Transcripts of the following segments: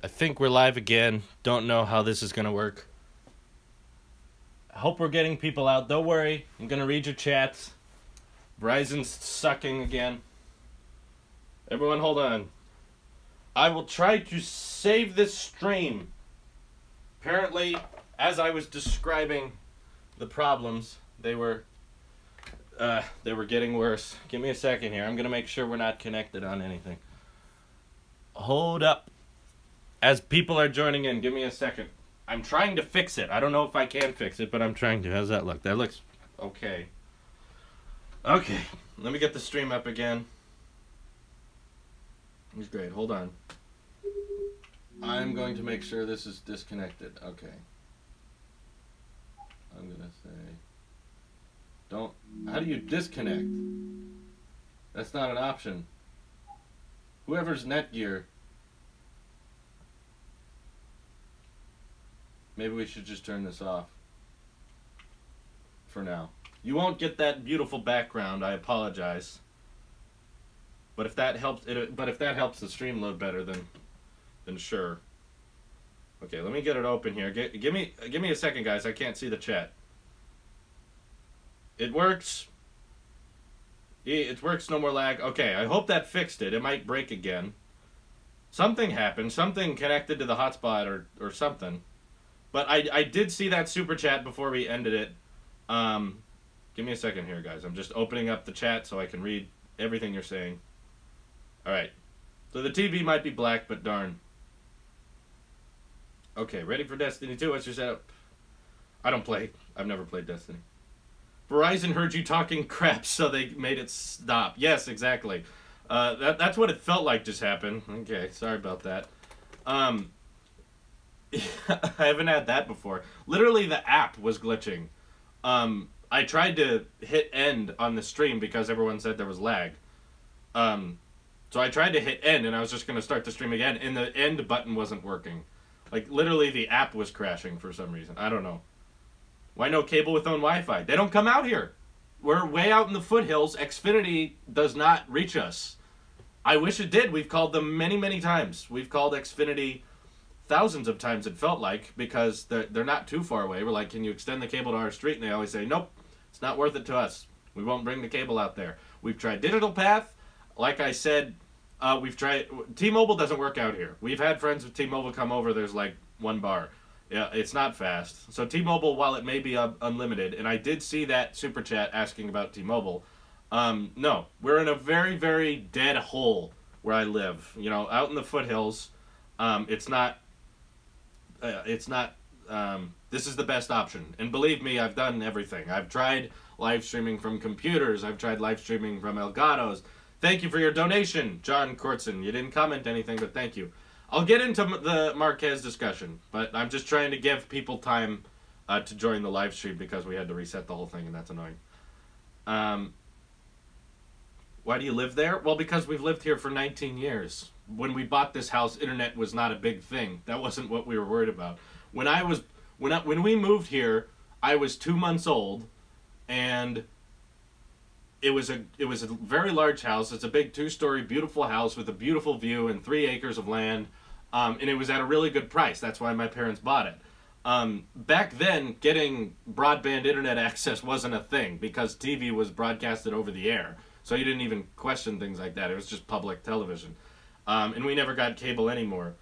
I think we're live again. Don't know how this is going to work. I hope we're getting people out. Don't worry. I'm going to read your chats. Verizon's sucking again. Everyone hold on. I will try to save this stream. Apparently, as I was describing the problems, they were getting worse. Give me a second here. I'm going to make sure we're not connected on anything. Hold up. As people are joining in, give me a second. I'm trying to fix it. I don't know if I can fix it, but I'm trying to. How's that look? That looks okay. Okay, let me get the stream up again. It's great. Hold on. I'm going to make sure this is disconnected. Okay. I'm going to say... Don't... How do you disconnect? That's not an option. Whoever's Netgear... Maybe we should just turn this off. For now. You won't get that beautiful background. I apologize. But if that helps, the stream load better, then sure. Okay, let me get it open here. Give me a second, guys. I can't see the chat. It works. It works. No more lag. Okay, I hope that fixed it. It might break again. Something happened. Something connected to the hotspot or something. But I did see that super chat before we ended it. Give me a second here, guys. I'm just opening up the chat so I can read everything you're saying. Alright. So the TV might be black, but darn. Okay, ready for Destiny 2? What's your setup? I don't play. I've never played Destiny. Verizon heard you talking crap, so they made it stop. Yes, exactly. That's what it felt like just happened. Okay, sorry about that. I haven't had that before. Literally, the app was glitching. I tried to hit end on the stream because everyone said there was lag. So I tried to hit end, and I was just going to start the stream again, and the end button wasn't working. Like, literally, the app was crashing for some reason. I don't know. Why no cable with own Wi-Fi? They don't come out here. We're way out in the foothills. Xfinity does not reach us. I wish it did. We've called them many, many times. We've called Xfinity thousands of times, it felt like, because they're not too far away. We're like, can you extend the cable to our street? And they always say, nope, it's not worth it to us. We won't bring the cable out there. We've tried Digital Path. Like I said, we've tried... T-Mobile doesn't work out here. We've had friends with T-Mobile come over. There's like one bar. Yeah, it's not fast. So T-Mobile, while it may be unlimited, and I did see that super chat asking about T-Mobile, no. We're in a very, very dead hole where I live. You know, out in the foothills. It's not... this is the best option. And believe me, I've done everything. I've tried live streaming from computers. I've tried live streaming from Elgato's. Thank you for your donation, John Kortson. You didn't comment anything, but thank you. I'll get into the Marquez discussion, but I'm just trying to give people time to join the live stream because we had to reset the whole thing, and that's annoying. Why do you live there? Well, because we've lived here for 19 years. When we bought this house, internet was not a big thing. That wasn't what we were worried about. When we moved here, I was 2 months old, and it was a very large house. It's a big 2-story beautiful house with a beautiful view and 3 acres of land, and it was at a really good price. That's why my parents bought it. Back then, getting broadband internet access wasn't a thing because TV was broadcasted over the air, so you didn't even question things like that. It was just public television. And we never got cable anymore.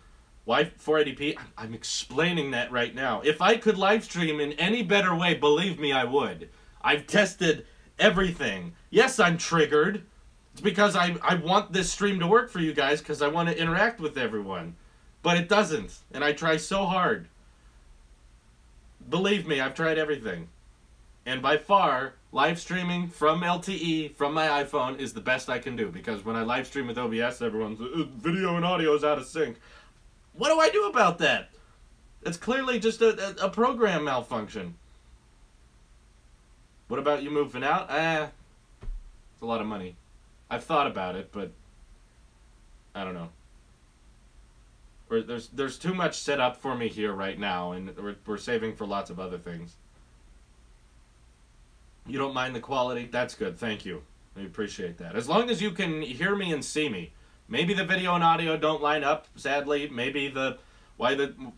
Why 480p? I'm explaining that right now. If I could live stream in any better way, believe me, I would. I've tested everything. Yes, I'm triggered. It's because I want this stream to work for you guys because I want to interact with everyone. But it doesn't. And I try so hard. Believe me, I've tried everything. And by far, live streaming from LTE, from my iPhone, is the best I can do. Because when I live stream with OBS, everyone's, video and audio is out of sync. What do I do about that? It's clearly just a program malfunction. What about you moving out? It's a lot of money. I've thought about it, but I don't know. There's too much set up for me here right now, and we're saving for lots of other things. You don't mind the quality? That's good. Thank you. I appreciate that. As long as you can hear me and see me. Maybe the video and audio don't line up, sadly. Maybe the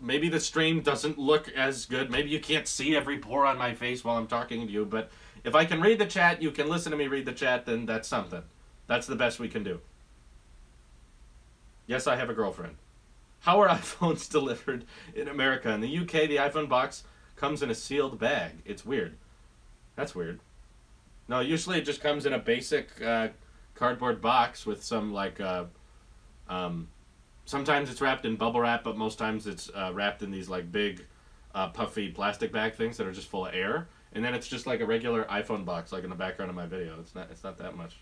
maybe the stream doesn't look as good. Maybe you can't see every pore on my face while I'm talking to you, but if I can read the chat, you can listen to me read the chat, then that's something. That's the best we can do. Yes, I have a girlfriend. How are iPhones delivered in America? In the UK, the iPhone box comes in a sealed bag. It's weird. That's weird. No, usually it just comes in a basic cardboard box with some, like, sometimes it's wrapped in bubble wrap, but most times it's wrapped in these, like, big, puffy plastic bag things that are just full of air. And then it's just like a regular iPhone box, like in the background of my video. It's not that much.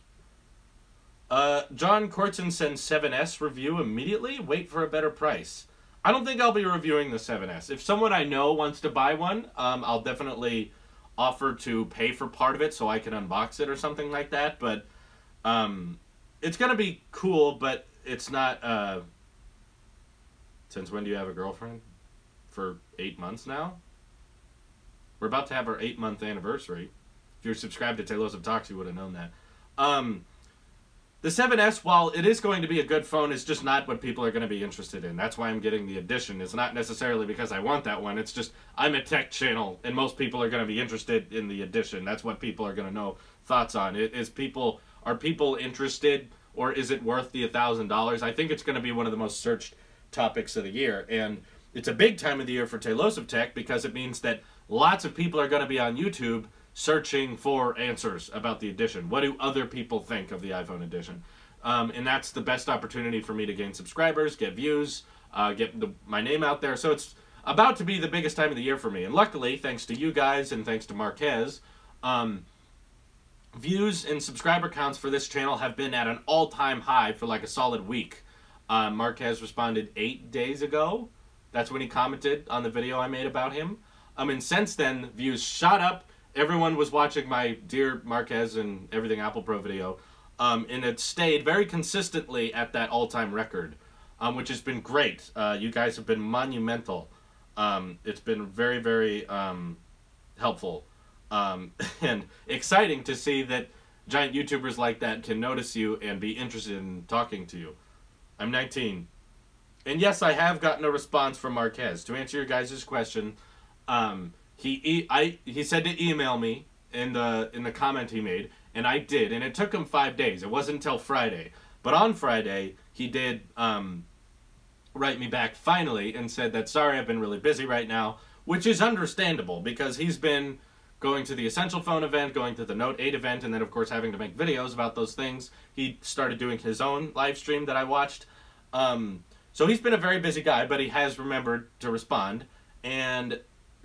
John Cortson sends 7S review immediately. Wait for a better price. I don't think I'll be reviewing the 7S. If someone I know wants to buy one, I'll definitely offer to pay for part of it so I can unbox it or something like that. But it's going to be cool, but it's not... Since when do you have a girlfriend? For 8 months now? We're about to have our 8-month anniversary. If you're subscribed to Tailosive Talks, you would have known that. The 7S, while it is going to be a good phone, is just not what people are going to be interested in. That's why I'm getting the Edition. It's not necessarily because I want that one. It's just I'm a tech channel, and most people are going to be interested in the Edition. That's what people are going to know thoughts on. Are people interested, or is it worth the $1,000? I think it's going to be one of the most searched topics of the year, and it's a big time of the year for Tailosive Tech because it means that lots of people are going to be on YouTube searching for answers about the Edition. What do other people think of the iPhone Edition? And that's the best opportunity for me to gain subscribers, get views, get my name out there. So it's about to be the biggest time of the year for me. And luckily, thanks to you guys and thanks to Marquez, views and subscriber counts for this channel have been at an all-time high for like a solid week. Marquez responded 8 days ago. That's when he commented on the video I made about him. And since then, views shot up. Everyone was watching my Dear Marquez and Everything Apple Pro video. And it stayed very consistently at that all-time record, which has been great. You guys have been monumental. It's been very, very helpful. And exciting to see that giant YouTubers like that can notice you and be interested in talking to you. I'm 19. And yes, I have gotten a response from Marquez. To answer your guys' question, he said to email me in the comment he made, and I did, and it took him 5 days. It wasn't until Friday. But on Friday, he did write me back finally and said that, sorry, I've been really busy right now, which is understandable because he's been going to the Essential Phone event, going to the Note 8 event, and then, of course, having to make videos about those things. He started doing his own live stream that I watched. So he's been a very busy guy, but he has remembered to respond. And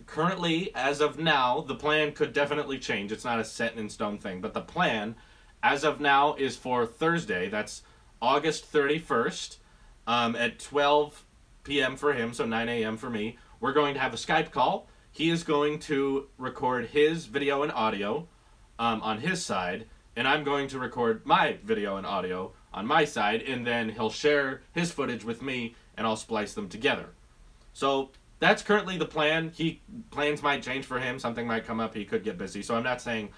currently, as of now, the plan could definitely change. It's not a set-in-stone thing. But the plan, as of now, is for Thursday. That's August 31st at 12 p.m. for him, so 9 a.m. for me. We're going to have a Skype call. He is going to record his video and audio on his side, and I'm going to record my video and audio on my side, and then he'll share his footage with me, and I'll splice them together. So that's currently the plan. Plans might change for him. Something might come up. He could get busy. So I'm not saying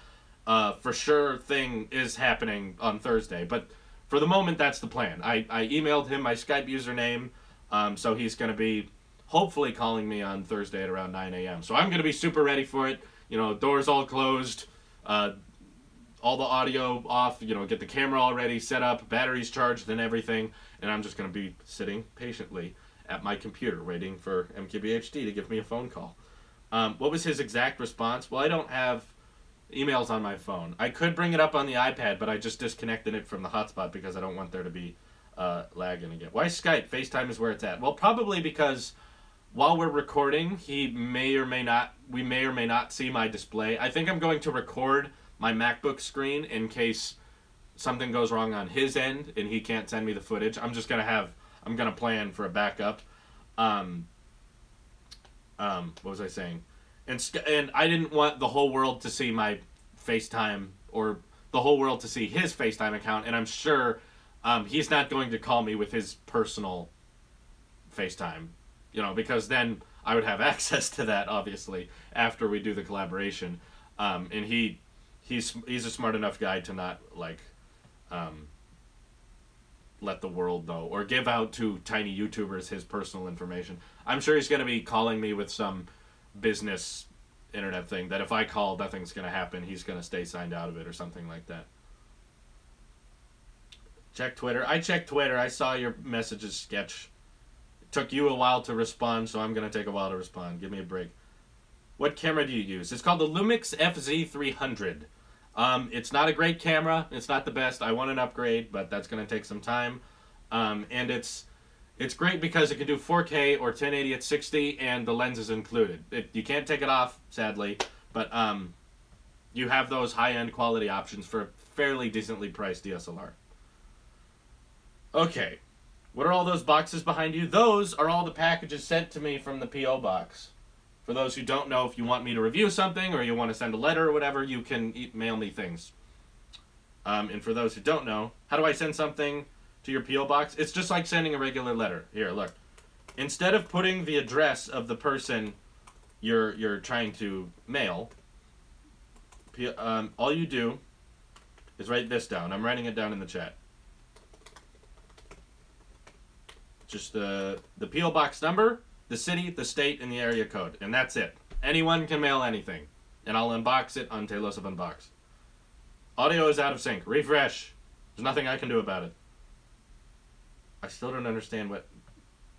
for sure thing is happening on Thursday, but for the moment, that's the plan. I emailed him my Skype username, so he's going to be hopefully calling me on Thursday at around 9 a.m. So I'm going to be super ready for it. You know, doors all closed, all the audio off, you know, get the camera already set up, batteries charged and everything, and I'm just going to be sitting patiently at my computer waiting for MKBHD to give me a phone call. What was his exact response? Well, I don't have emails on my phone. I could bring it up on the iPad, but I just disconnected it from the hotspot because I don't want there to be lagging again. Why Skype? FaceTime is where it's at. Well, probably because while we're recording, we may or may not see my display. I think I'm going to record my MacBook screen in case something goes wrong on his end and he can't send me the footage. I'm gonna plan for a backup. What was I saying? And I didn't want the whole world to see my FaceTime or the whole world to see his FaceTime account, and I'm sure he's not going to call me with his personal FaceTime, you know, because then I would have access to that, obviously, after we do the collaboration. And he's a smart enough guy to not, like, let the world know or give out to tiny YouTubers his personal information. I'm sure he's going to be calling me with some business internet thing that if I call, nothing's going to happen. He's going to stay signed out of it or something like that. Check Twitter. I checked Twitter. I saw your messages, Sketch. It took you a while to respond, so I'm going to take a while to respond. Give me a break. What camera do you use? It's called the Lumix FZ300. It's not a great camera. It's not the best. I want an upgrade, but that's going to take some time. And it's great because it can do 4K or 1080 at 60, and the lens is included. You can't take it off, sadly, but you have those high-end quality options for a fairly decently priced DSLR. Okay, what are all those boxes behind you? Those are all the packages sent to me from the P.O. box. For those who don't know, if you want me to review something or you want to send a letter or whatever, you can mail me things. And for those who don't know, how do I send something to your P.O. box? It's just like sending a regular letter. Here, look. Instead of putting the address of the person you're trying to mail, all you do is write this down. I'm writing it down in the chat. Just the P.O. box number, the city, the state, and the area code. And that's it. Anyone can mail anything. And I'll unbox it on Tailosive Unbox. Audio is out of sync. Refresh. There's nothing I can do about it. I still don't understand what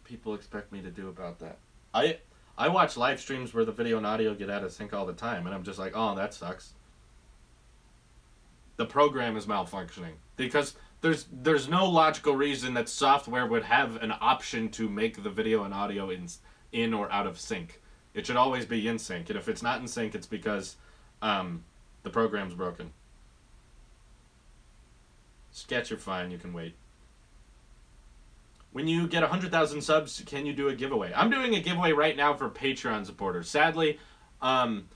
people expect me to do about that. I watch live streams where the video and audio get out of sync all the time, and I'm just like, oh, that sucks. The program is malfunctioning. Because there's no logical reason that software would have an option to make the video and audio in or out of sync. It should always be in sync, and if it's not in sync, it's because the program's broken. Sketch, you're fine, you can wait. When you get 100,000 subs, can you do a giveaway? I'm doing a giveaway right now for Patreon supporters. Sadly, I'm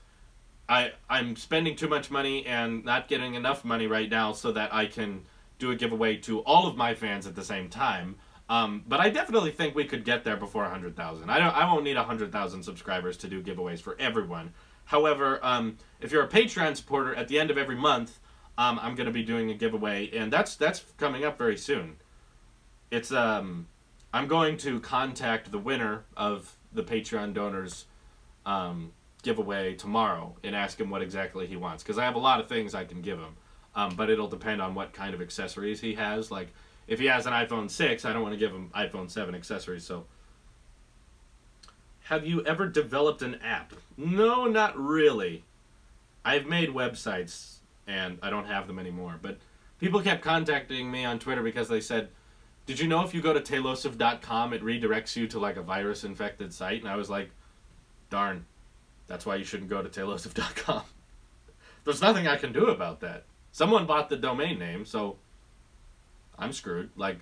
spending too much money and not getting enough money right now so that I can do a giveaway to all of my fans at the same time. But I definitely think we could get there before 100,000. I won't need 100,000 subscribers to do giveaways for everyone. However, if you're a Patreon supporter, at the end of every month, I'm going to be doing a giveaway, and that's coming up very soon. It's I'm going to contact the winner of the Patreon donors giveaway tomorrow and ask him what exactly he wants, because I have a lot of things I can give him. But it'll depend on what kind of accessories he has. Like, if he has an iPhone 6, I don't want to give him iPhone 7 accessories. So, have you ever developed an app? No, not really. I've made websites, and I don't have them anymore. But people kept contacting me on Twitter because they said, did you know if you go to Tailosive.com, it redirects you to, like, a virus-infected site? And I was like, darn, that's why you shouldn't go to Tailosive.com. There's nothing I can do about that. Someone bought the domain name, so I'm screwed. Like,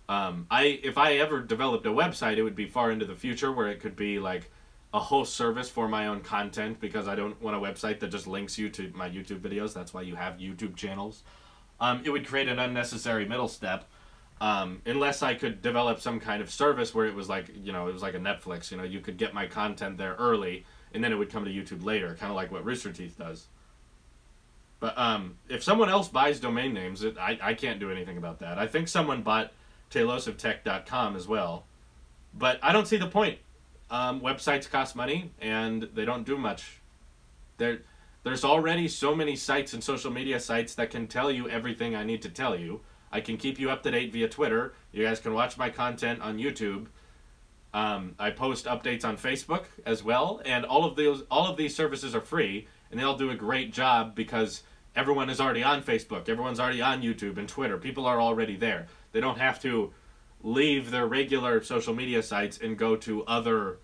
if I ever developed a website, it would be far into the future where it could be like a host service for my own content, because I don't want a website that just links you to my YouTube videos. That's why you have YouTube channels. It would create an unnecessary middle step, unless I could develop some kind of service where it was like, you know, it was like a Netflix. You know, you could get my content there early, and then it would come to YouTube later, kind of like what Rooster Teeth does. But if someone else buys domain names, I can't do anything about that. I think someone bought TailosiveTech.com as well. But I don't see the point. Websites cost money, and they don't do much. There's already so many sites and social media sites that can tell you everything I need to tell you. I can keep you up to date via Twitter. You guys can watch my content on YouTube. I post updates on Facebook as well, and all of these services are free. And they'll do a great job because everyone is already on Facebook. Everyone's already on YouTube and Twitter. People are already there. They don't have to leave their regular social media sites and go to other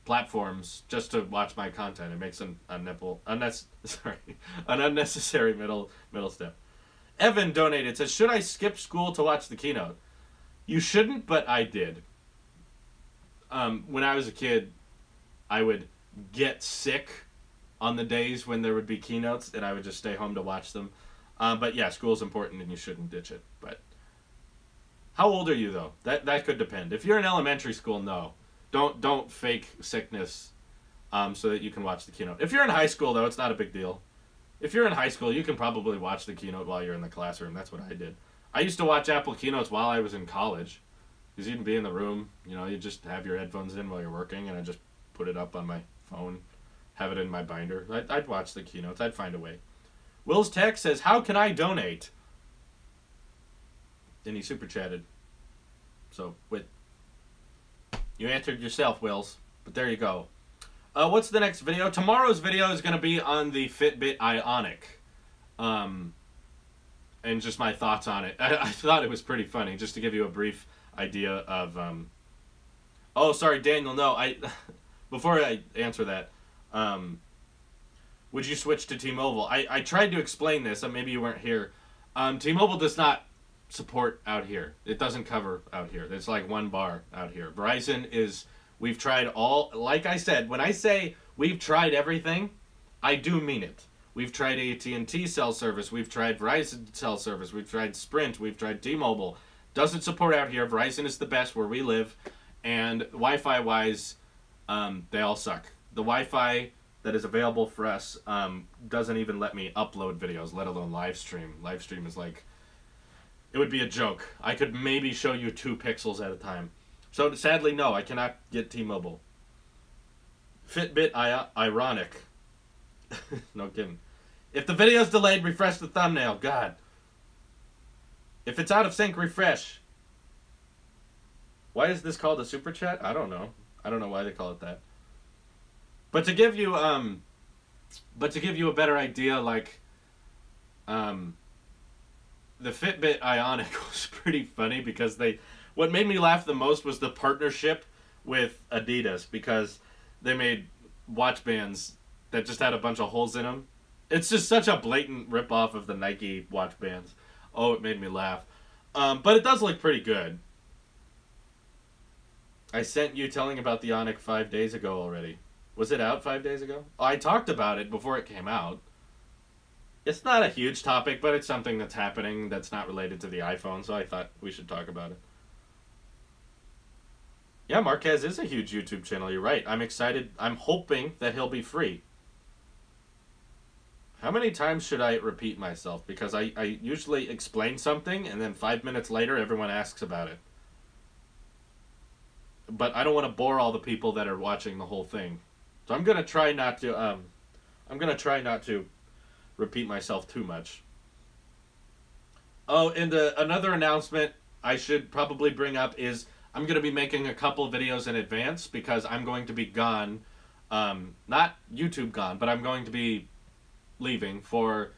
platforms just to watch my content. It makes an unnecessary middle step. Evan donated, says, should I skip school to watch the keynote? You shouldn't, but I did. When I was a kid, I would get sick on the days when there would be keynotes, and I would just stay home to watch them. But yeah, school's important, and you shouldn't ditch it. But how old are you, though? That could depend. If you're in elementary school, no. Don't fake sickness so that you can watch the keynote. If you're in high school, though, it's not a big deal. If you're in high school, you can probably watch the keynote while you're in the classroom. That's what I did. I used to watch Apple keynotes while I was in college. Because you'd be in the room, you know, you just have your headphones in while you're working, and I just put it up on my phone, have it in my binder. I'd watch the keynotes. I'd find a way. Will's text says, "How can I donate?" And he super chatted. So, you answered yourself, Wills. But there you go. What's the next video? Tomorrow's video is going to be on the Fitbit Ionic. And just my thoughts on it. I thought it was pretty funny, just to give you a brief idea of... Oh, sorry, Daniel, no. Before I answer that, would you switch to T-Mobile? I tried to explain this, and maybe you weren't here. T-Mobile does not support out here. It doesn't cover out here. It's like one bar out here. Verizon is... We've tried all... Like I said, when I say we've tried everything, I do mean it. We've tried AT&T cell service. We've tried Verizon cell service. We've tried Sprint. We've tried T-Mobile. Doesn't support out here. Verizon is the best where we live. And Wi-Fi-wise, they all suck. The Wi-Fi that is available for us doesn't even let me upload videos, let alone live stream. Live stream is like... It would be a joke. I could maybe show you 2 pixels at a time. So sadly, no, I cannot get T-Mobile. Fitbit ironic. No kidding. If the video's delayed, refresh the thumbnail. God. If it's out of sync, refresh. Why is this called a super chat? I don't know. I don't know why they call it that. But to give you a better idea, like the Fitbit Ionic was pretty funny because what made me laugh the most was the partnership with Adidas, because they made watch bands that just had a bunch of holes in them. It's just such a blatant rip-off of the Nike watch bands. Oh, it made me laugh. But it does look pretty good. I sent you telling about the Ionic 5 days ago already. Was it out 5 days ago? Oh, I talked about it before it came out. It's not a huge topic, but it's something that's happening that's not related to the iPhone, so I thought we should talk about it. Yeah, Marquez is a huge YouTube channel, you're right. I'm excited. I'm hoping that he'll be free. How many times should I repeat myself? Because I usually explain something, and then 5 minutes later, everyone asks about it. But I don't want to bore all the people that are watching the whole thing. So I'm gonna try not to repeat myself too much. Oh, and another announcement I should probably bring up is I'm going to be making a couple videos in advance because I'm going to be gone. Not YouTube gone, but I'm going to be leaving for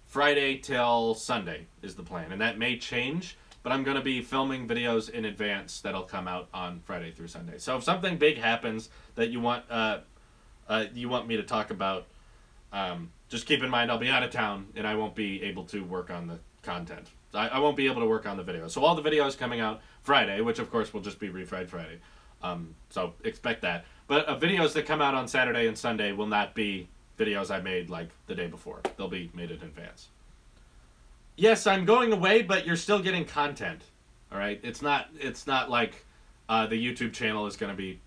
Friday till Sunday is the plan. And that may change, but I'm going to be filming videos in advance that'll come out on Friday through Sunday. So if something big happens that you want me to talk about, just keep in mind I'll be out of town and I won't be able to work on the content. I won't be able to work on the videos. So all the videos coming out Friday, which of course will just be Refried Friday. So expect that. But videos that come out on Saturday and Sunday will not be videos I made like the day before. They'll be made in advance. Yes, I'm going away, but you're still getting content. All right? It's not like the YouTube channel is going to be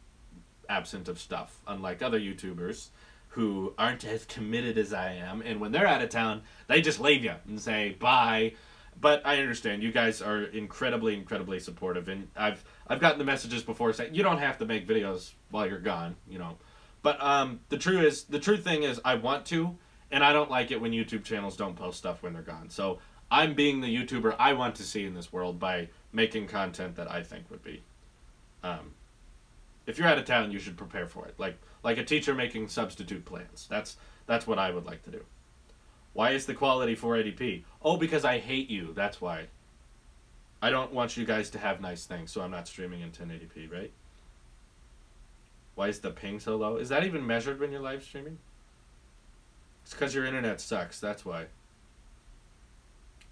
absent of stuff, unlike other YouTubers who aren't as committed as I am, and when they're out of town, they just leave you and say bye. But I understand you guys are incredibly, incredibly supportive, and I've gotten the messages before saying you don't have to make videos while you're gone, you know. But the true thing is I want to, and I don't like it when YouTube channels don't post stuff when they're gone. So I'm being the YouTuber I want to see in this world by making content that I think would be. If you're out of town, you should prepare for it, like a teacher making substitute plans. That's what I would like to do. Why is the quality 480p? Oh, because I hate you. That's why. I don't want you guys to have nice things, so I'm not streaming in 1080p, right? Why is the ping so low? Is that even measured when you're live streaming? It's because your internet sucks. That's why.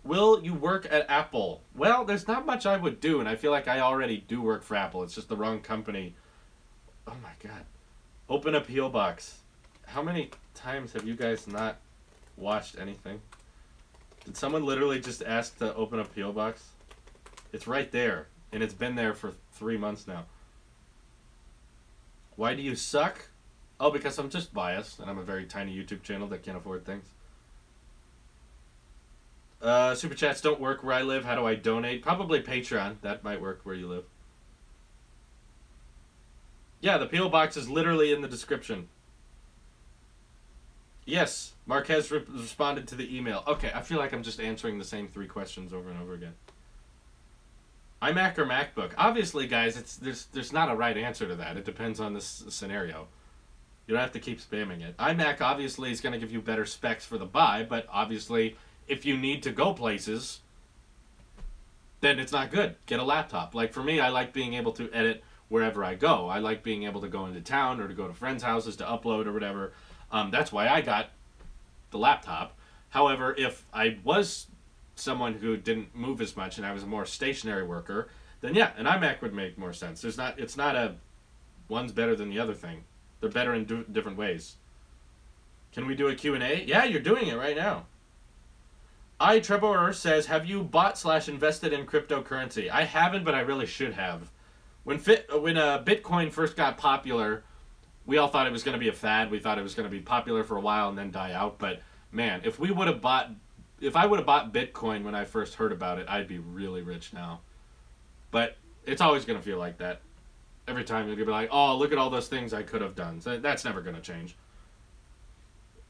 Will you work at Apple? Well, there's not much I would do, and I feel like I already do work for Apple. It's just the wrong company. Oh, my God. Open a P.O. box. How many times have you guys not watched anything? Did someone literally just ask to open a P.O. box? It's right there, and it's been there for 3 months now. Why do you suck? Oh, because I'm just biased, and I'm a very tiny YouTube channel that can't afford things. Super chats don't work where I live. How do I donate? Probably Patreon. That might work where you live. Yeah, the P.O. box is literally in the description. Yes, Marquez responded to the email. Okay, I feel like I'm just answering the same 3 questions over and over again. iMac or MacBook? Obviously, guys, there's not a right answer to that. It depends on this scenario. You don't have to keep spamming it. iMac obviously is going to give you better specs for the buy, but obviously, if you need to go places, then it's not good. Get a laptop. Like for me, I like being able to edit wherever I go. I like being able to go into town or to go to friends' houses to upload or whatever. That's why I got the laptop. However, if I was someone who didn't move as much and I was a more stationary worker, then yeah, an iMac would make more sense. It's not a one's better than the other thing. They're better in different ways. Can we do a Q&A? Yeah, you're doing it right now. Trevor says, have you bought/invested in cryptocurrency? I haven't, but I really should have. When Bitcoin first got popular, we all thought it was going to be a fad. We thought it was going to be popular for a while and then die out. But man, if I would have bought Bitcoin when I first heard about it, I'd be really rich now. But it's always going to feel like that. Every time you're going to be like, oh, look at all those things I could have done. So that's never going to change.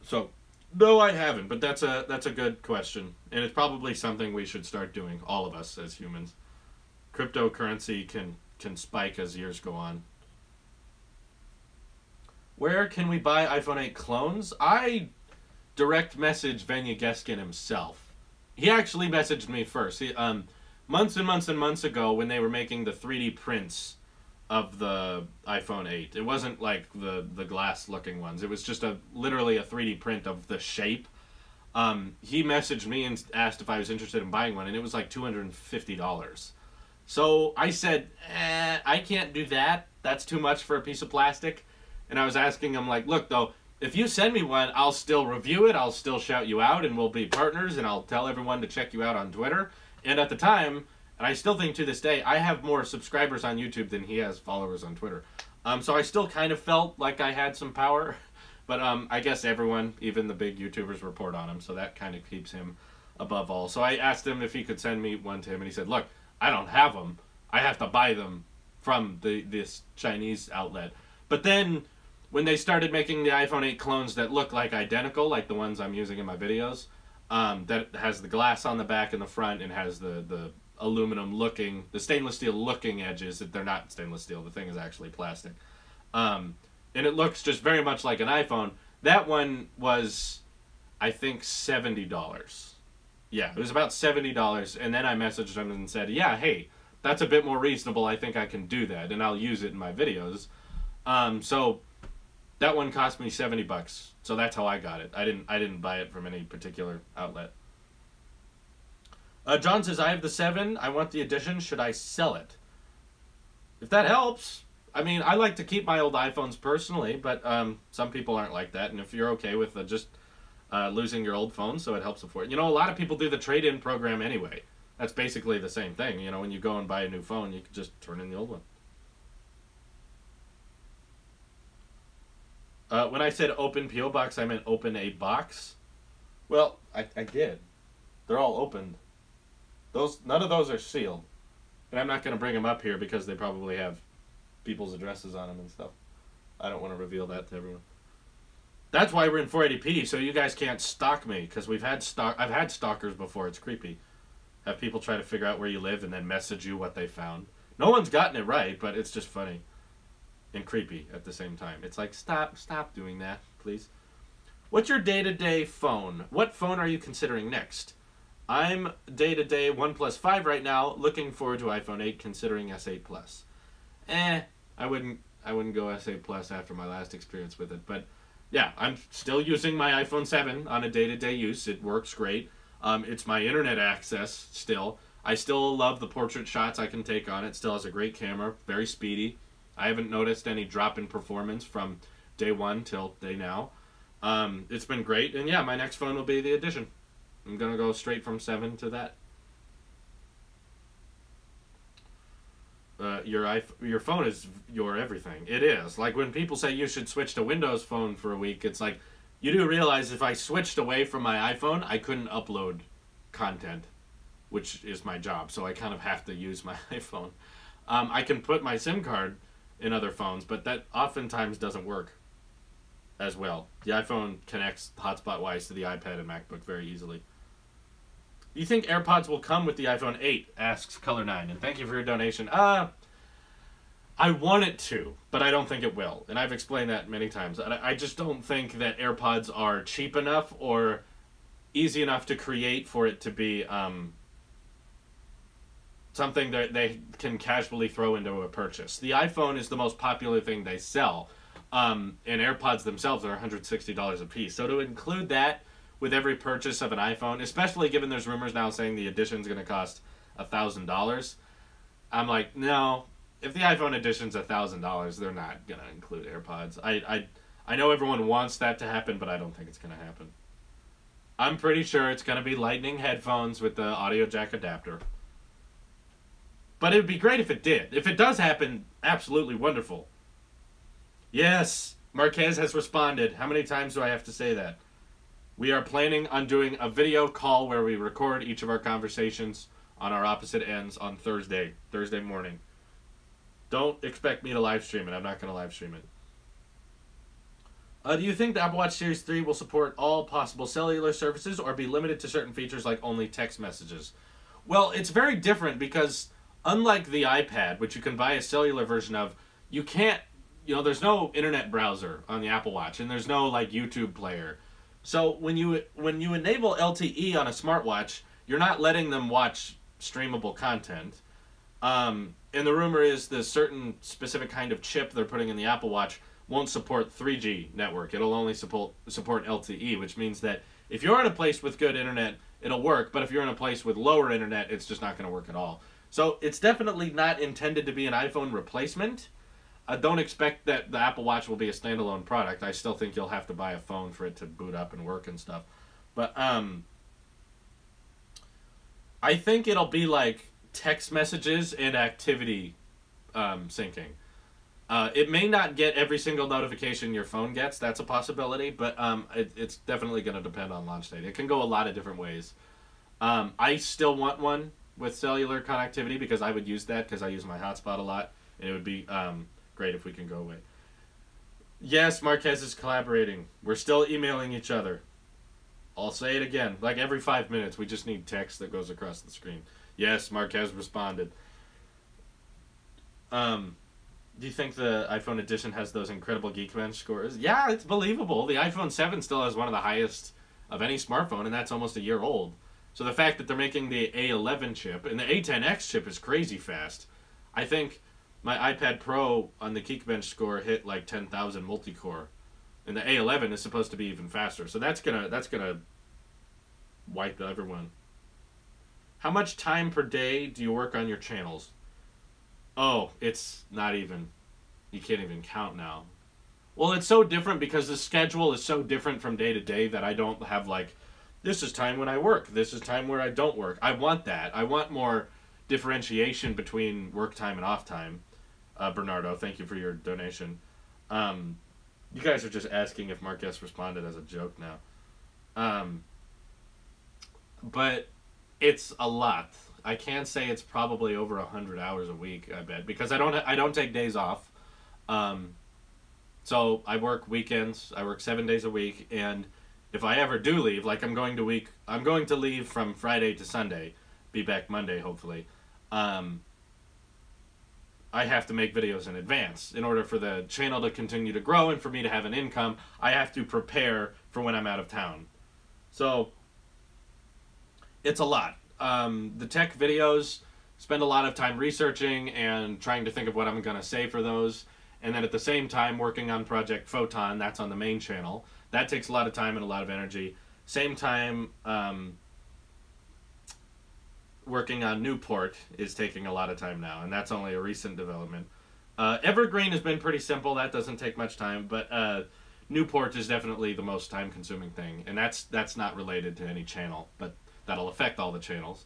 So, no, I haven't. But that's a good question. And it's probably something we should start doing, all of us as humans. Cryptocurrency can spike as years go on. Where can we buy iPhone 8 clones? I direct message Vanya Geskin himself. He actually messaged me first. Months and months and months ago when they were making the 3D prints of the iPhone 8. It wasn't like the glass-looking ones. It was just literally a 3D print of the shape. He messaged me and asked if I was interested in buying one, and it was like $250. So I said, I can't do that. That's too much for a piece of plastic. And I was asking him, like, look, though, if you send me one, I'll still review it, I'll still shout you out, and we'll be partners, and I'll tell everyone to check you out on Twitter. And at the time, and I still think to this day, I have more subscribers on YouTube than he has followers on Twitter. So I still kind of felt like I had some power. But I guess everyone, even the big YouTubers, report on him, so that kind of keeps him above all. So I asked him if he could send me one to him, and he said, look, I don't have them. I have to buy them from this Chinese outlet. But then, when they started making the iPhone 8 clones that look like identical, like the ones I'm using in my videos, that has the glass on the back and the front and has the aluminum looking, the stainless steel looking edges, they're not stainless steel, the thing is actually plastic. And it looks just very much like an iPhone. That one was, I think, $70. Yeah, it was about $70, and then I messaged him and said, yeah, hey, that's a bit more reasonable, I think I can do that, and I'll use it in my videos. So that one cost me $70, so that's how I got it. I didn't buy it from any particular outlet. John says, I have the 7. I want the edition. Should I sell it? If that helps. I mean, I like to keep my old iPhones personally, but some people aren't like that. And if you're okay with just losing your old phone so it helps afford it. You know, a lot of people do the trade-in program anyway. That's basically the same thing. You know, when you go and buy a new phone, you can just turn in the old one. When I said open P.O. box, I meant open a box. Well, I did. They're all opened. None of those are sealed. And I'm not going to bring them up here because they probably have people's addresses on them and stuff. I don't want to reveal that to everyone. That's why we're in 480p, so you guys can't stalk me, because I've had stalkers before. It's creepy. Have people try to figure out where you live and then message you what they found. No one's gotten it right, but it's just funny. And creepy at the same time. It's like, stop doing that, please. What's your day-to-day phone? What phone are you considering next? I'm day-to-day OnePlus 5 right now, looking forward to iPhone 8, considering S8 Plus. I wouldn't go S8 Plus after my last experience with it, but yeah, I'm still using my iPhone 7 on a day-to-day use. It works great. It's my internet access still. I still love the portrait shots I can take on it. Still has a great camera, very speedy. I haven't noticed any drop in performance from day 1 till day now. It's been great, and yeah, my next phone will be the Edition. I'm going to go straight from 7 to that. Your phone is your everything. It is. Like when people say you should switch to Windows Phone for a week, it's like, you do realize if I switched away from my iPhone, I couldn't upload content, which is my job, so I kind of have to use my iPhone. I can put my SIM card in other phones, but that oftentimes doesn't work as well. The iPhone connects hotspot-wise to the iPad and MacBook very easily. Do you think AirPods will come with the iPhone 8? Asks Color9. And thank you for your donation. I want it to, but I don't think it will. And I've explained that many times. I just don't think that AirPods are cheap enough or easy enough to create for it to be something that they can casually throw into a purchase. The iPhone is the most popular thing they sell. And AirPods themselves are $160 a piece. So to include that with every purchase of an iPhone, especially given there's rumors now saying the edition's going to cost $1,000, I'm like, no. If the iPhone edition's $1,000, they're not going to include AirPods. I know everyone wants that to happen, but I don't think it's going to happen. I'm pretty sure it's going to be Lightning headphones with the audio jack adapter. But it would be great if it did. If it does happen, absolutely wonderful. Yes, Marquez has responded. How many times do I have to say that? We are planning on doing a video call where we record each of our conversations on our opposite ends on Thursday morning. Don't expect me to live stream it. I'm not going to live stream it. Do you think the Apple Watch Series 3 will support all possible cellular services or be limited to certain features like only text messages? Well, it's very different because unlike the iPad, which you can buy a cellular version of, you can't, there's no internet browser on the Apple Watch and there's no like YouTube player. So when you enable LTE on a smartwatch, you're not letting them watch streamable content. And the rumor is the certain specific kind of chip they're putting in the Apple Watch won't support 3G network. It'll only support LTE, which means that if you're in a place with good internet, it'll work. But if you're in a place with lower internet, it's just not going to work at all. So it's definitely not intended to be an iPhone replacement. I don't expect that the Apple Watch will be a standalone product. I still think you'll have to buy a phone for it to boot up and work and stuff. But I think it'll be like text messages and activity syncing. It may not get every single notification your phone gets. That's a possibility, but it's definitely going to depend on launch date. It can go a lot of different ways. I still want one with cellular connectivity because I would use that because I use my hotspot a lot, and it would be great if we can go away. Yes, Marquez is collaborating. We're still emailing each other. I'll say it again. Like every 5 minutes, we just need text that goes across the screen. Yes, Marquez responded. Do you think the iPhone edition has those incredible Geekbench scores? Yeah, it's believable. The iPhone 7 still has one of the highest of any smartphone, and that's almost a year old. So the fact that they're making the A11 chip, and the A10X chip is crazy fast. I think my iPad Pro on the Geekbench score hit like 10,000 multi-core, and the A11 is supposed to be even faster. So that's gonna wipe everyone. How much time per day do you work on your channels? Oh, it's not even, you can't even count now. Well, it's so different because the schedule is so different from day to day that I don't have like, this is time when I work, this is time where I don't work. I want that. I want more differentiation between work time and off time. Bernardo, thank you for your donation. You guys are just asking if Marquez responded as a joke now. But it's a lot. I can say it's probably over 100 hours a week, I bet, because I don't take days off. So I work weekends. I work 7 days a week, and if I ever do leave, like I'm going to leave from Friday to Sunday, be back Monday hopefully. I have to make videos in advance in order for the channel to continue to grow and for me to have an income. I have to prepare for when I'm out of town. So it's a lot. The tech videos spend a lot of time researching and trying to think of what I'm going to say for those. And then at the same time working on Project Photon, that's on the main channel. That takes a lot of time and a lot of energy. Same time, working on Newport is taking a lot of time now, and that's only a recent development. Evergreen has been pretty simple. That doesn't take much time, but Newport is definitely the most time-consuming thing, and that's not related to any channel, but that'll affect all the channels.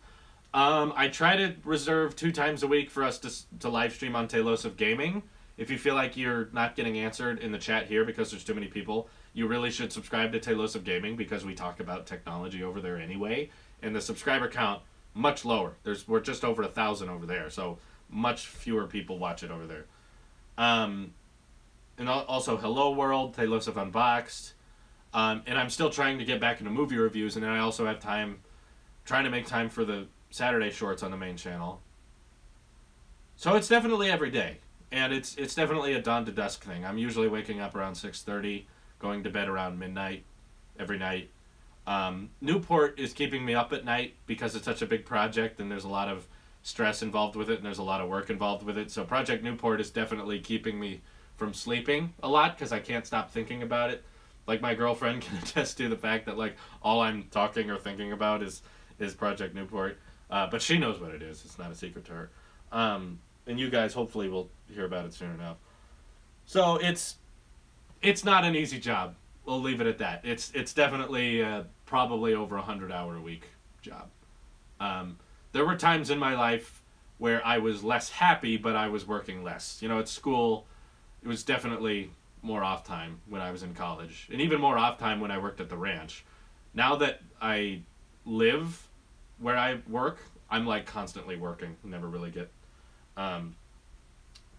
I try to reserve 2 times a week for us to live stream on Tailosive Gaming. If you feel like you're not getting answered in the chat here because there's too many people, you really should subscribe to Tailosive Gaming because we talk about technology over there anyway, and the subscriber count much lower. We're just over 1,000 over there, so much fewer people watch it over there. And also Hello World, Tailosive Unboxed, and I'm still trying to get back into movie reviews, and then I also have trying to make time for the Saturday shorts on the main channel. So it's definitely every day, and it's definitely a dawn to dusk thing. I'm usually waking up around 6:30, going to bed around midnight every night. Newport is keeping me up at night because it's such a big project and there's a lot of stress involved with it and there's a lot of work involved with it. So Project Newport is definitely keeping me from sleeping a lot because I can't stop thinking about it. Like, my girlfriend can attest to the fact that, like, all I'm talking or thinking about is Project Newport. But she knows what it is. It's not a secret to her. And you guys hopefully will hear about it soon enough. So it's not an easy job. We'll leave it at that. It's definitely probably over 100-hour a week job. There were times in my life where I was less happy, but I was working less. You know, at school, it was definitely more off time when I was in college, and even more off time when I worked at the ranch. Now that I live where I work, I'm like constantly working. Never really get time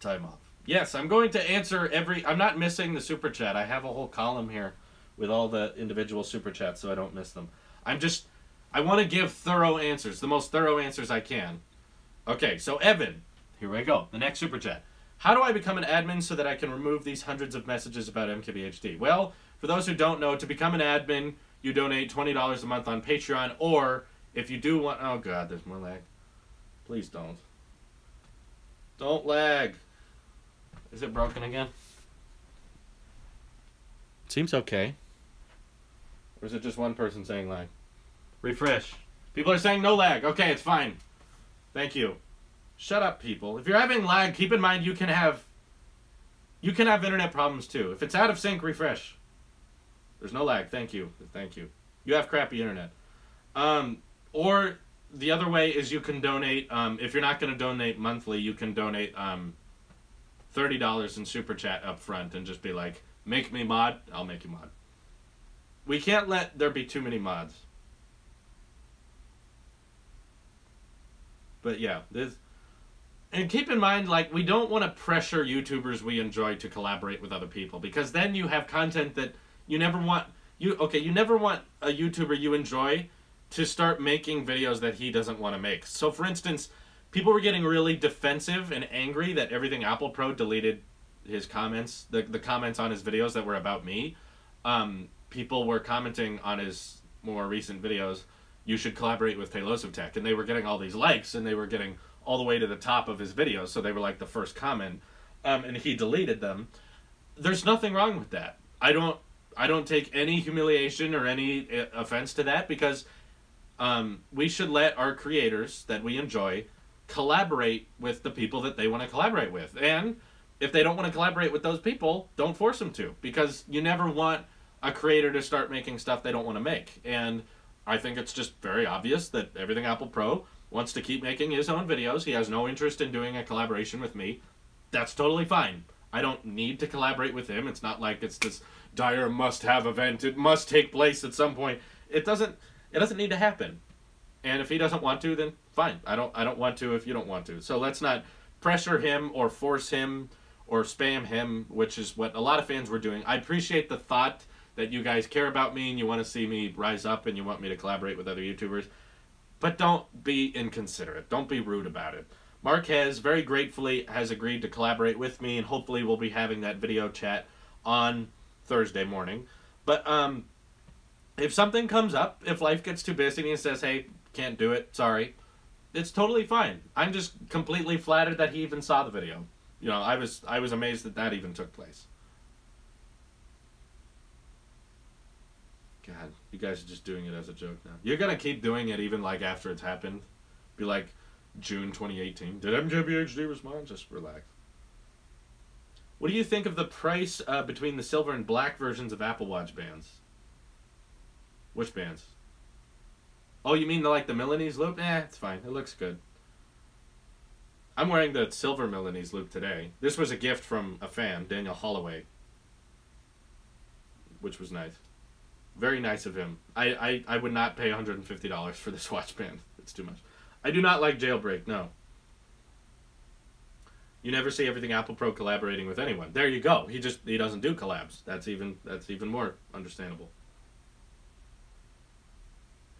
off. Yes, I'm going to answer I'm not missing the super chat. I have a whole column here with all the individual super chats so I don't miss them. I want to give thorough answers, the most thorough answers I can. Okay, so Evan, here we go. The next super chat. How do I become an admin so that I can remove these hundreds of messages about MKBHD? Well, for those who don't know, to become an admin, you donate $20 a month on Patreon, or if you do want... Oh, God, there's more lag. Please don't. Don't lag. Is it broken again? Seems okay. Or is it just one person saying lag? Refresh. People are saying no lag. Okay, it's fine. Thank you. Shut up, people. If you're having lag, keep in mind you can have internet problems too. If it's out of sync, refresh. There's no lag. Thank you. Thank you. You have crappy internet. Or the other way is you can donate. If you're not going to donate monthly, you can donate $30 in super chat up front and just be like, make me mod. I'll make you mod. We can't let there be too many mods. But yeah, and keep in mind, like, we don't want to pressure YouTubers we enjoy to collaborate with other people, because then you have content that you never want. You never want a YouTuber you enjoy to start making videos that he doesn't want to make. So, for instance, people were getting really defensive and angry that Everything Apple Pro deleted his comments, the comments on his videos that were about me. People were commenting on his more recent videos, you should collaborate with Tailosive Tech, and they were getting all these likes, and they were getting all the way to the top of his videos, so they were like the first comment, and he deleted them. There's nothing wrong with that. I don't take any humiliation or any offense to that, because we should let our creators that we enjoy collaborate with the people that they want to collaborate with. And if they don't want to collaborate with those people, don't force them to, because you never want a creator to start making stuff they don't want to make. And I think it's just very obvious that Everything Apple Pro wants to keep making his own videos. He has no interest in doing a collaboration with me. That's totally fine. I don't need to collaborate with him. It's not like it's this dire must-have event. It must take place at some point. It doesn't need to happen. And if he doesn't want to, then fine. I don't want to if you don't want to. So let's not pressure him or force him or spam him, which is what a lot of fans were doing. I appreciate the thought that you guys care about me and you want to see me rise up and you want me to collaborate with other YouTubers. But don't be inconsiderate. Don't be rude about it. Marquez very gratefully has agreed to collaborate with me, and hopefully we'll be having that video chat on Thursday morning. But if something comes up, if life gets too busy and he says, hey, can't do it, sorry, it's totally fine. I'm just completely flattered that he even saw the video. You know, I was amazed that even took place. God, you guys are just doing it as a joke now. You're going to keep doing it even, like, after it's happened. Be like, June 2018. Did MKBHD respond? Just relax. What do you think of the price between the silver and black versions of Apple Watch bands? Which bands? Oh, you mean the Milanese loop? It's fine. It looks good. I'm wearing the silver Milanese loop today. This was a gift from a fan, Daniel Holloway. Which was nice. Very nice of him. I would not pay $150 for this watch band. It's too much. I do not like Jailbreak, no. You never see Everything Apple Pro collaborating with anyone. There you go. He doesn't do collabs. That's even more understandable.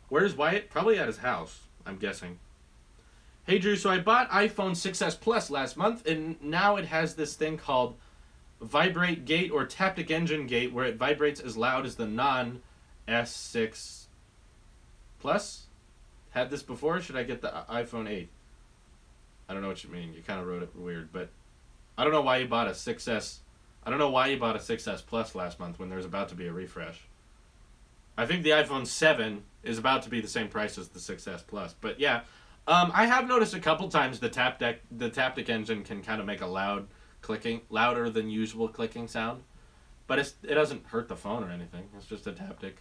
Where's Wyatt? Probably at his house, I'm guessing. Hey Drew, so I bought iPhone 6s Plus last month, and now it has this thing called Vibrate Gate or Taptic Engine Gate, where it vibrates as loud as the non-S6 Plus. Had this before? Should I get the iPhone 8? I don't know what you mean. You kind of wrote it weird, but I don't know why you bought a 6S. I don't know why you bought a 6S Plus last month when there's about to be a refresh. I think the iPhone 7 is about to be the same price as the 6S Plus, but yeah. I have noticed a couple times the Taptic Engine can kind of make a loud clicking, louder than usual clicking sound, but it doesn't hurt the phone or anything. It's just a Taptic.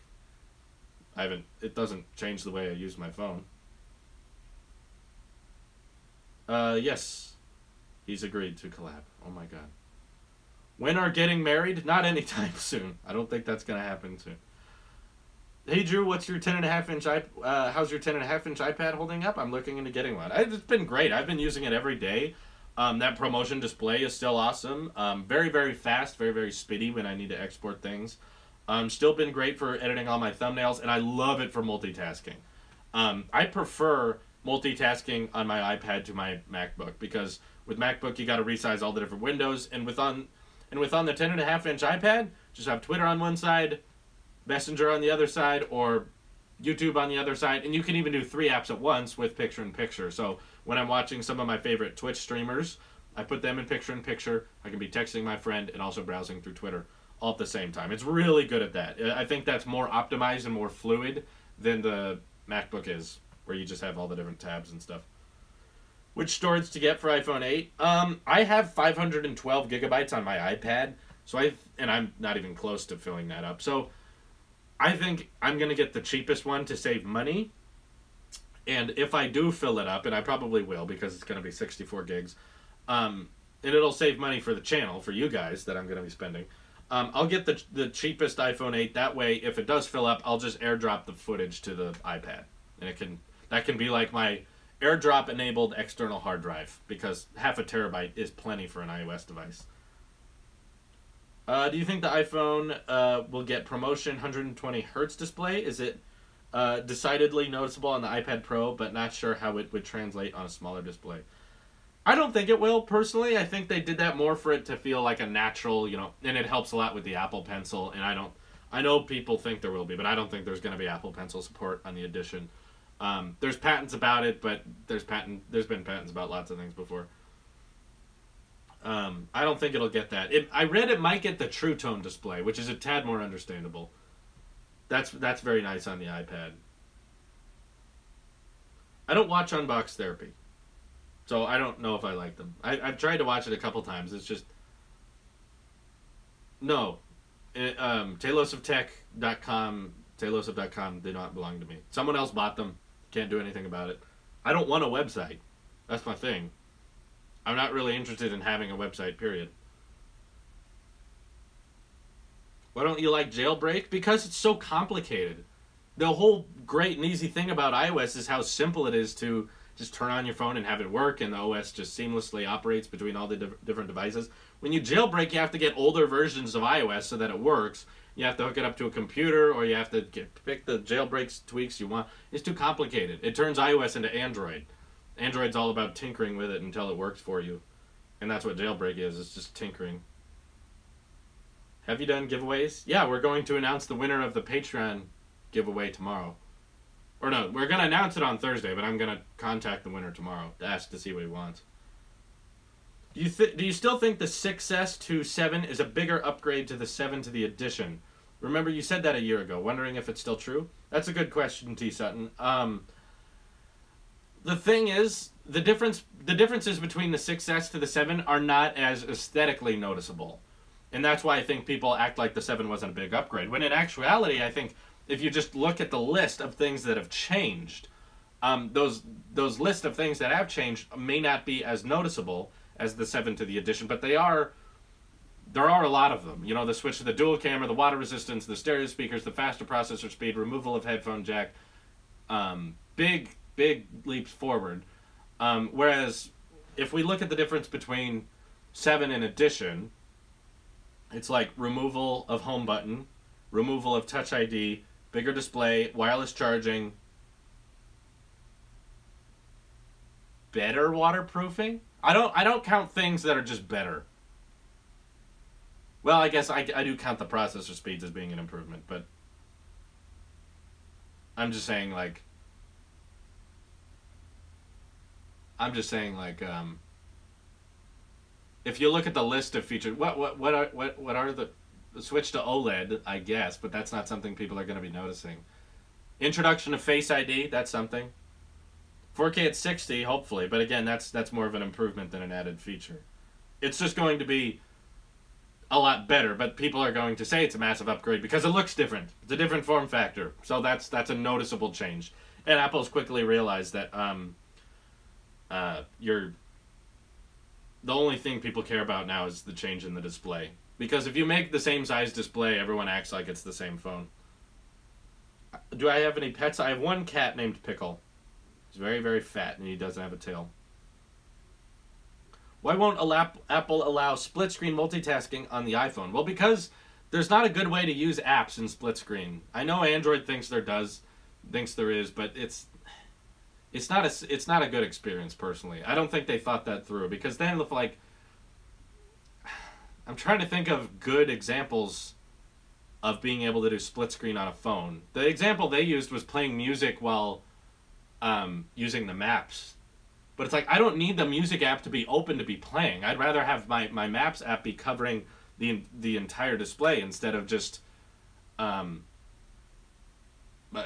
It doesn't change the way I use my phone. Yes, he's agreed to collab. Oh my god. When are getting married? Not anytime soon. I don't think that's gonna happen soon. Hey Drew, what's your 10.5-inch how's your 10.5-inch iPad holding up? I'm looking into getting one. It's been great. I've been using it every day. That promotion display is still awesome. Very, very fast, very, very speedy when I need to export things. Still been great for editing all my thumbnails, and I love it for multitasking. I prefer multitasking on my iPad to my MacBook, because with MacBook you got to resize all the different windows, and with on the 10.5-inch iPad, just have Twitter on one side, Messenger on the other side, or YouTube on the other side, and you can even do 3 apps at once with picture-in-picture. So when I'm watching some of my favorite Twitch streamers, I put them in picture-in-picture. I can be texting my friend and also browsing through Twitter all at the same time. It's really good at that. I think that's more optimized and more fluid than the MacBook is, where you just have all the different tabs and stuff. Which storage to get for iPhone 8? I have 512 gigabytes on my iPad, and I'm not even close to filling that up. So I think I'm going to get the cheapest one to save money. And if I do fill it up, and I probably will because it's going to be 64 gigs, and it'll save money for the channel, for you guys, that I'm going to be spending, I'll get the cheapest iPhone 8. That way, if it does fill up, I'll just airdrop the footage to the iPad. And that can be like my airdrop-enabled external hard drive, because half a terabyte is plenty for an iOS device. Do you think the iPhone will get promotion 120 Hertz display? Is it decidedly noticeable on the iPad Pro, but not sure how it would translate on a smaller display? I don't think it will, personally. I think they did that more for it to feel like a natural, and it helps a lot with the Apple Pencil, and I know people think there will be, but I don't think there's going to be Apple Pencil support on the Edition. There's patents about it, but there's been patents about lots of things before. I don't think it'll get that. I read it might get the True Tone display, which is a tad more understandable. That's very nice on the iPad. I don't watch Unbox Therapy, so I don't know if I like them. I've tried to watch it a couple times. It's just... No. Tailosivetech.com, Tailosive.com did not belong to me. Someone else bought them. Can't do anything about it. I don't want a website. That's my thing. I'm not really interested in having a website, period. Why don't you like Jailbreak? Because it's so complicated. The whole great and easy thing about iOS is how simple it is to just turn on your phone and have it work, and the OS just seamlessly operates between all the different devices. When you jailbreak, you have to get older versions of iOS so that it works. You have to hook it up to a computer, or you have to pick the jailbreak tweaks you want. It's too complicated. It turns iOS into Android. Android's all about tinkering with it until it works for you. And that's what jailbreak is. It's just tinkering. Have you done giveaways? Yeah, we're going to announce the winner of the Patreon giveaway tomorrow. Or no, we're going to announce it on Thursday, but I'm going to contact the winner tomorrow to ask to see what he wants. Do you still think the 6S to 7 is a bigger upgrade to the 7 to the Edition? Remember, you said that a year ago. Wondering if it's still true? That's a good question, T. Sutton. The thing is, the differences between the 6S to the 7 are not as aesthetically noticeable. And that's why I think people act like the 7 wasn't a big upgrade. When in actuality, I think if you just look at the list of things that have changed, those list of things that have changed may not be as noticeable as the 7 to the Edition, but they are there are a lot of them. You know, the switch to the dual camera, the water resistance, the stereo speakers, the faster processor speed, removal of headphone jack. Big leaps forward. Whereas if we look at the difference between 7 and Edition, it's like removal of home button, removal of Touch ID, bigger display, wireless charging, better waterproofing. I don't count things that are just better. Well, I guess I do count the processor speeds as being an improvement, but I'm just saying like if you look at the list of features, what are the switch to OLED, I guess, but that's not something people are going to be noticing. Introduction of Face ID, that's something. 4K at 60, hopefully, but again, that's more of an improvement than an added feature. It's just going to be a lot better, but people are going to say it's a massive upgrade because it looks different. It's a different form factor, so that's a noticeable change. And Apple's quickly realized that the only thing people care about now is the change in the display. Because if you make the same size display, everyone acts like it's the same phone. Do I have any pets? I have one cat named Pickle. He's very, very fat, and he doesn't have a tail. Why won't Apple allow split-screen multitasking on the iPhone? Well, because there's not a good way to use apps in split screen. I know Android thinks there is, but it's not a good experience personally. I don't think they thought that through, because then if like I'm trying to think of good examples of being able to do split screen on a phone. The example they used was playing music while using the maps. But it's like, I don't need the music app to be open to be playing. I'd rather have my Maps app be covering the entire display instead of just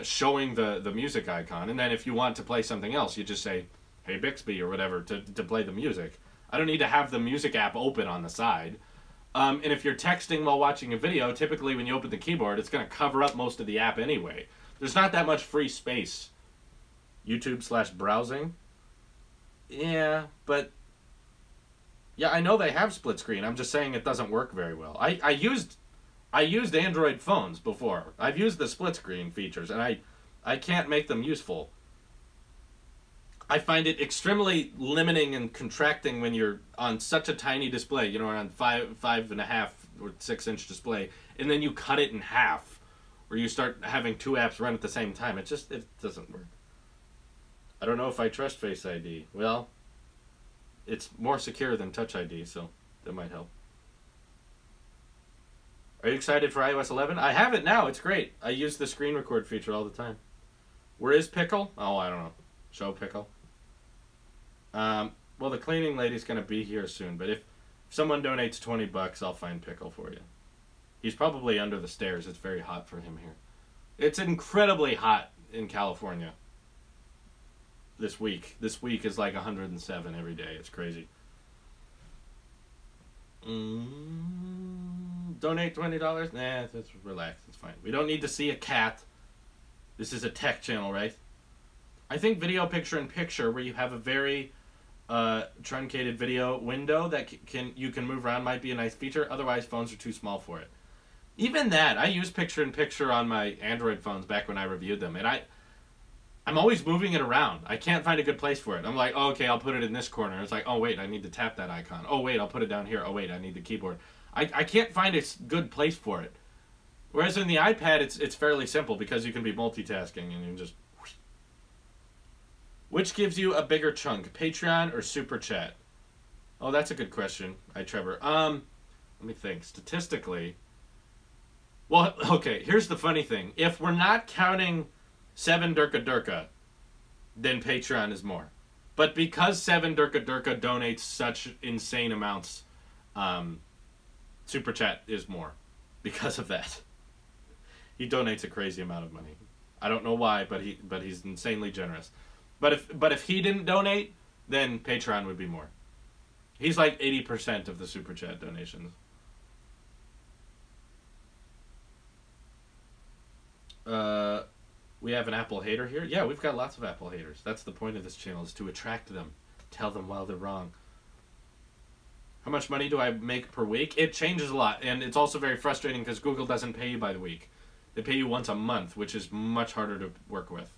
showing the music icon. And then if you want to play something else, you just say, hey Bixby or whatever to play the music. I don't need to have the music app open on the side. And if you're texting while watching a video, typically when you open the keyboard, it's going to cover up most of the app anyway. There's not that much free space. YouTube/browsing. Yeah, but yeah, I know they have split screen. I'm just saying it doesn't work very well. I used Android phones before. I've used the split screen features, and I can't make them useful. I find it extremely limiting and contracting when you're on such a tiny display, you know, around 5.5 or 6-inch display, and then you cut it in half, or you start having two apps run at the same time. It doesn't work. I don't know if I trust Face ID. Well, it's more secure than Touch ID, so that might help. Are you excited for iOS 11? I have it now. It's great. I use the screen record feature all the time. Where is Pickle? Oh, I don't know. Show Pickle. Well, the cleaning lady's going to be here soon, but if someone donates $20, I'll find Pickle for you. He's probably under the stairs. It's very hot for him here. It's incredibly hot in California. This week is like 107 every day. It's crazy. Donate $20? Nah, just relax. It's fine. We don't need to see a cat. This is a tech channel, right? I think video picture-in-picture, where you have a very truncated video window that you can move around, might be a nice feature. Otherwise, phones are too small for it. Even that, I use picture-in-picture on my Android phones back when I reviewed them, and I'm always moving it around. I can't find a good place for it. I'm like, oh, okay, I'll put it in this corner. It's like, oh, wait, I need to tap that icon. Oh, wait, I'll put it down here. Oh, wait, I need the keyboard. I can't find a good place for it. Whereas in the iPad, it's fairly simple because you can be multitasking and you can just... Which gives you a bigger chunk, Patreon or Super Chat? Oh, that's a good question. Hi, Trevor. Let me think. Statistically... Well, okay, here's the funny thing. If we're not counting 7 Durka Durka, then Patreon is more. But because 7 Durka Durka donates such insane amounts, Super Chat is more because of that. He donates a crazy amount of money. I don't know why, but he's insanely generous. But if he didn't donate, then Patreon would be more. He's like 80% of the Super Chat donations. We have an Apple hater here. Yeah, we've got lots of Apple haters. That's the point of this channel, is to attract them. Tell them while they're wrong. How much money do I make per week? It changes a lot, and it's also very frustrating because Google doesn't pay you by the week. They pay you once a month, which is much harder to work with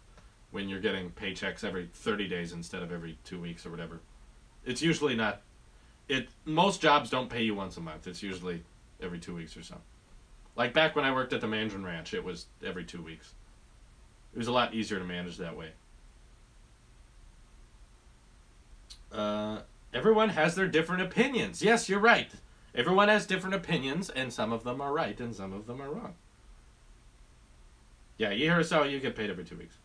when you're getting paychecks every 30 days instead of every 2 weeks or whatever. It's usually not... Most jobs don't pay you once a month. It's usually every 2 weeks or so. Like back when I worked at the Mandarin Ranch, it was every 2 weeks. It was a lot easier to manage that way. Everyone has their different opinions. Yes, you're right. Everyone has different opinions, and some of them are right, and some of them are wrong. Yeah, a year or so, you get paid every 2 weeks.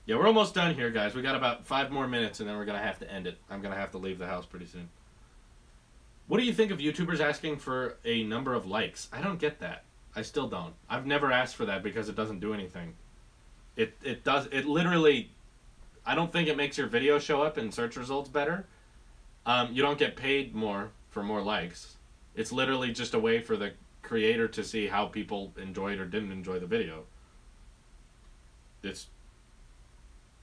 Yeah, we're almost done here, guys. We got about 5 more minutes, and then we're going to have to end it. I'm going to have to leave the house pretty soon. What do you think of YouTubers asking for a number of likes? I don't get that. I still don't. I've never asked for that because it doesn't do anything. It literally... I don't think it makes your video show up in search results better. You don't get paid more for more likes. It's literally just a way for the creator to see how people enjoyed or didn't enjoy the video. It's...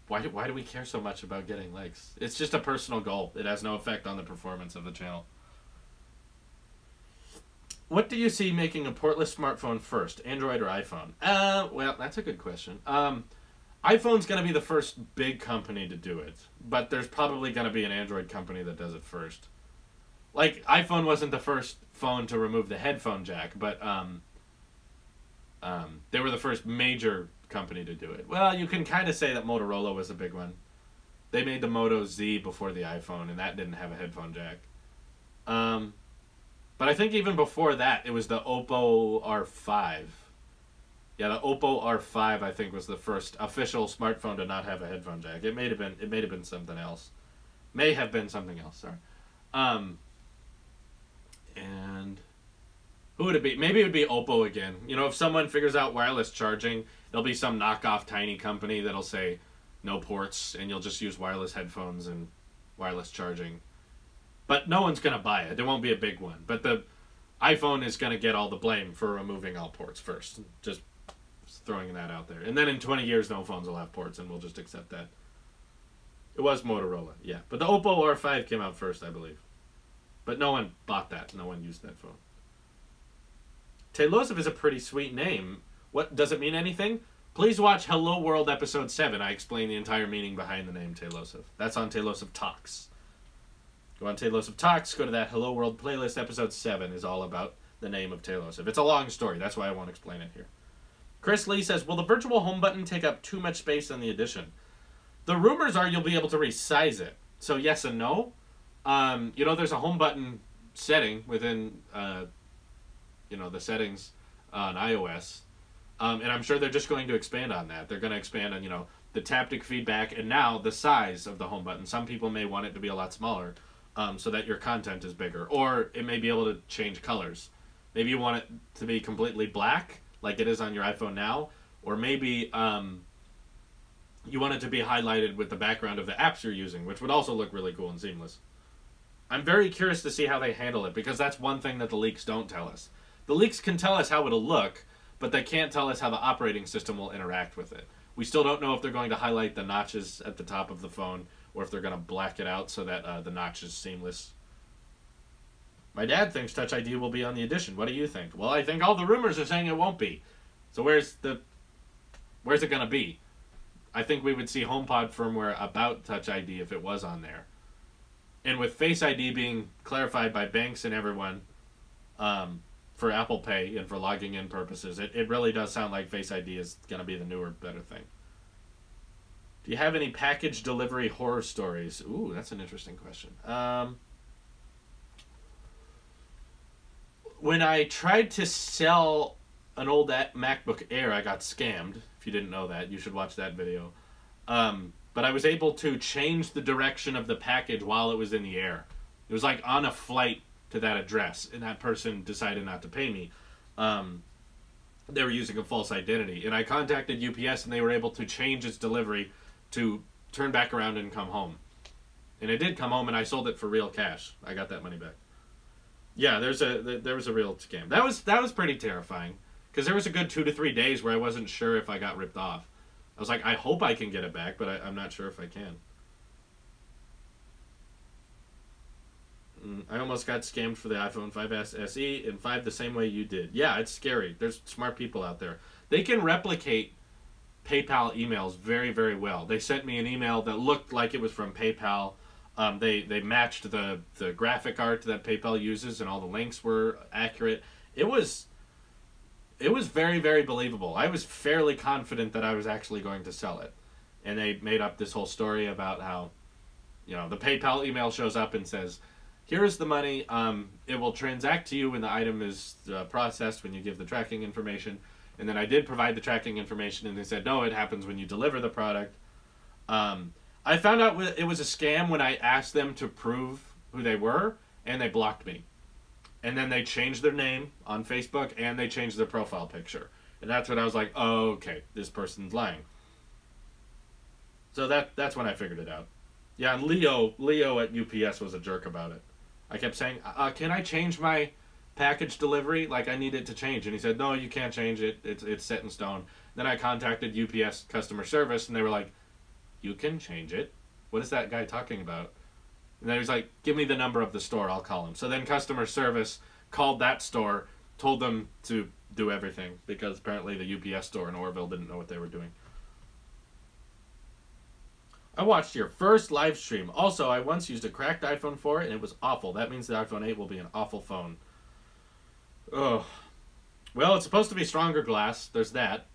Why do we care so much about getting likes? It's just a personal goal. It has no effect on the performance of the channel. What do you see making a portless smartphone first, Android or iPhone? Well, that's a good question. iPhone's going to be the first big company to do it, but there's probably going to be an Android company that does it first. Like, iPhone wasn't the first phone to remove the headphone jack, but they were the first major company to do it. Well, you can kind of say that Motorola was a big one. They made the Moto Z before the iPhone, and that didn't have a headphone jack. But I think even before that, it was the Oppo R5. Yeah, the Oppo R5 I think was the first official smartphone to not have a headphone jack. It may have been something else. May have been something else. Sorry. And who would it be? Maybe it would be Oppo again. You know, if someone figures out wireless charging, there'll be some knockoff tiny company that'll say no ports, and you'll just use wireless headphones and wireless charging. But no one's gonna buy it. It won't be a big one. But the iPhone is gonna get all the blame for removing all ports first. Just throwing that out there. And then in 20 years, no phones will have ports, and we'll just accept that. It was Motorola, yeah. But the Oppo R5 came out first, I believe. But no one bought that. No one used that phone. Tailosive is a pretty sweet name. What, does it mean anything? Please watch Hello World Episode 7. I explain the entire meaning behind the name Tailosive. That's on Tailosive Talks. Go on Tailosive Talks, go to that Hello World playlist. Episode 7 is all about the name of Tailosive. It's a long story. That's why I won't explain it here. Chris Lee says, will the virtual home button take up too much space on the Edition? The rumors are you'll be able to resize it. So yes and no. You know, there's a home button setting within, the settings on iOS. And I'm sure they're just going to expand on that. They're going to expand on, the taptic feedback and now the size of the home button. Some people may want it to be a lot smaller so that your content is bigger. Or it may be able to change colors. Maybe you want it to be completely black, like it is on your iPhone now. Or maybe you want it to be highlighted with the background of the apps you're using, which would also look really cool and seamless. I'm very curious to see how they handle it, because that's one thing that the leaks don't tell us. The leaks can tell us how it'll look, but they can't tell us how the operating system will interact with it. We still don't know if they're going to highlight the notches at the top of the phone, or if they're going to black it out so that the notch is seamless. My dad thinks Touch ID will be on the Edition. What do you think? Well, I think all the rumors are saying it won't be. So where's it going to be? I think we would see HomePod firmware about Touch ID if it was on there. And with Face ID being clarified by banks and everyone for Apple Pay and for logging in purposes, it really does sound like Face ID is going to be the newer, better thing. Do you have any package delivery horror stories? Ooh, that's an interesting question. When I tried to sell an old MacBook Air, I got scammed. If you didn't know that, you should watch that video. But I was able to change the direction of the package while it was in the air. It was like on a flight to that address, and that person decided not to pay me. They were using a false identity. And I contacted UPS, and they were able to change its delivery to turn back around and come home. And it did come home, and I sold it for real cash. I got that money back. Yeah, there was a real scam. That was pretty terrifying, because there was a good 2 to 3 days where I wasn't sure if I got ripped off. I was like, I hope I can get it back, but I'm not sure if I can. I almost got scammed for the iPhone 5S SE and 5 the same way you did. Yeah, it's scary. There's smart people out there. They can replicate PayPal emails very, very well. They sent me an email that looked like it was from PayPal. They matched the graphic art that PayPal uses, and all the links were accurate. It was very, very believable. I was fairly confident that I was actually going to sell it. And they made up this whole story about how, you know, the PayPal email shows up and says, here's the money. It will transact to you when the item is processed, when you give the tracking information. And then I did provide the tracking information, and they said, no, it happens when you deliver the product. I found out it was a scam when I asked them to prove who they were, and they blocked me. And then they changed their name on Facebook, and they changed their profile picture. And that's when I was like, oh, okay, this person's lying. So that's when I figured it out. Yeah, and Leo at UPS was a jerk about it. I kept saying, can I change my package delivery? Like, I need it to change. And he said, no, you can't change it. It's set in stone. Then I contacted UPS customer service, and they were like, you can change it. What is that guy talking about? And then he was like, give me the number of the store. I'll call him. So then customer service called that store, told them to do everything, because apparently the UPS store in Orville didn't know what they were doing. I watched your first live stream. Also, I once used a cracked iPhone 4, and it was awful. That means the iPhone 8 will be an awful phone. Ugh. Well, it's supposed to be stronger glass. There's that.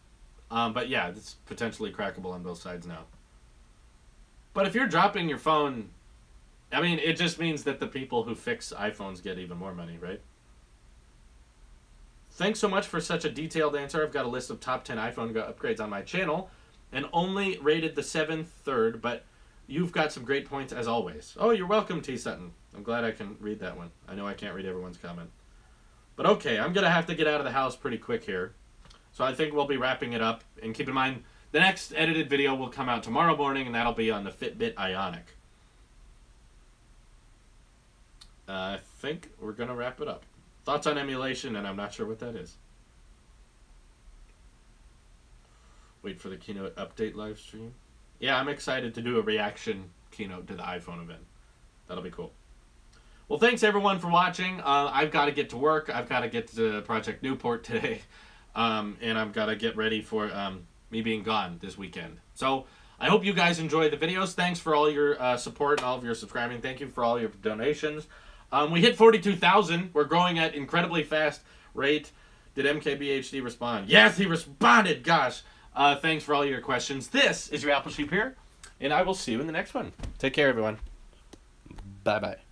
But yeah, it's potentially crackable on both sides now. But if you're dropping your phone, I mean, it just means that the people who fix iPhones get even more money, right? Thanks so much for such a detailed answer. I've got a list of top 10 iPhone upgrades on my channel, and only rated the 7th third, but you've got some great points as always. Oh, you're welcome, T. Sutton. I'm glad I can read that one. I know I can't read everyone's comment. But okay, I'm going to have to get out of the house pretty quick here. So I think we'll be wrapping it up. And keep in mind, the next edited video will come out tomorrow morning, and that'll be on the Fitbit Ionic. I think we're going to wrap it up. Thoughts on emulation, and I'm not sure what that is. Wait for the keynote update live stream. Yeah, I'm excited to do a reaction keynote to the iPhone event. That'll be cool. Well, thanks everyone for watching. I've got to get to work. I've got to get to Project Newport today. And I've got to get ready for me being gone this weekend. So I hope you guys enjoy the videos. Thanks for all your support and all of your subscribing. Thank you for all your donations. We hit 42,000. We're growing at incredibly fast rate. Did MKBHD respond? Yes, he responded. Gosh. Thanks for all your questions. This is your Apple Sheep here, and I will see you in the next one. Take care, everyone. Bye-bye.